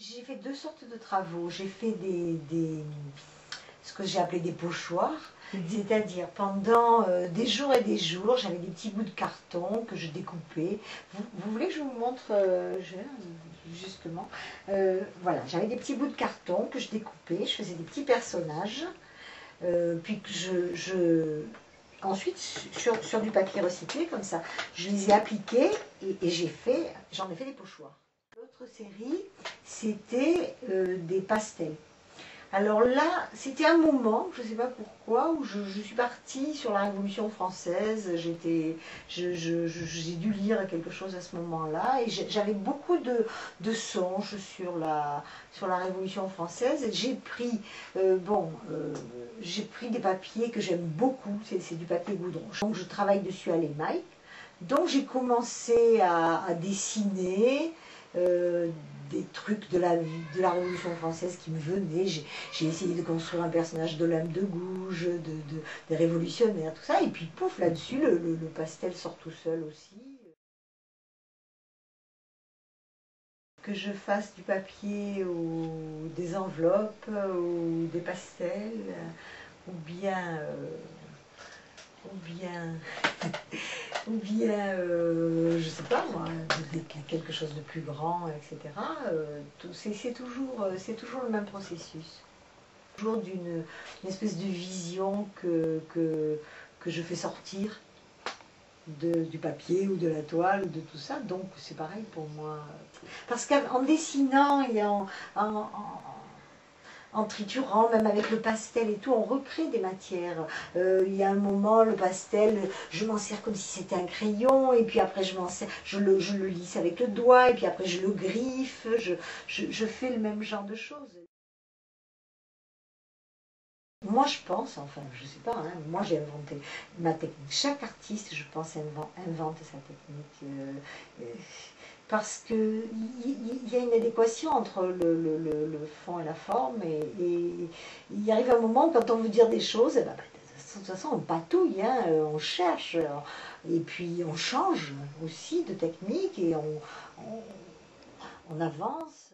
J'ai fait deux sortes de travaux. J'ai fait ce que j'ai appelé des pochoirs, c'est-à-dire pendant des jours et des jours, j'avais des petits bouts de carton que je découpais. Vous voulez que je vous montre justement voilà, j'avais des petits bouts de carton que je découpais, je faisais des petits personnages, puis que ensuite, sur du papier recyclé, comme ça, je les ai appliqués et j'en ai fait des pochoirs. L'autre série, c'était des pastels. Alors là, c'était un moment, je ne sais pas pourquoi, où je suis partie sur la Révolution française. J'ai dû lire quelque chose à ce moment-là, et j'avais beaucoup de songes sur la Révolution française. J'ai pris, j'ai pris des papiers que j'aime beaucoup, c'est du papier goudron. Donc je travaille dessus à l'émail. Donc j'ai commencé à dessiner des trucs de la Révolution française qui me venaient. J'ai essayé de construire un personnage d'Olympe de Gouges, des révolutionnaires, tout ça. Et puis pouf, là-dessus, le pastel sort tout seul aussi. Que je fasse du papier ou des enveloppes ou des pastels, ou bien je sais pas moi, quelque chose de plus grand, etc. C'est toujours le même processus. Toujours d'une espèce de vision que je fais sortir du papier ou de la toile ou de tout ça. Donc c'est pareil pour moi. Parce qu'en dessinant et en triturant, même avec le pastel et tout, on recrée des matières. Il y a un moment, le pastel, je m'en sers comme si c'était un crayon, et puis après je le lisse avec le doigt, et puis après je le griffe, je fais le même genre de choses. Moi je pense, enfin je sais pas, hein, moi j'ai inventé ma technique. Chaque artiste, je pense, invente sa technique. Parce qu'il y a une adéquation entre le fond et la forme, et il arrive un moment où quand on veut dire des choses, de toute façon on patouille, hein, on cherche, et puis on change aussi de technique, et on avance.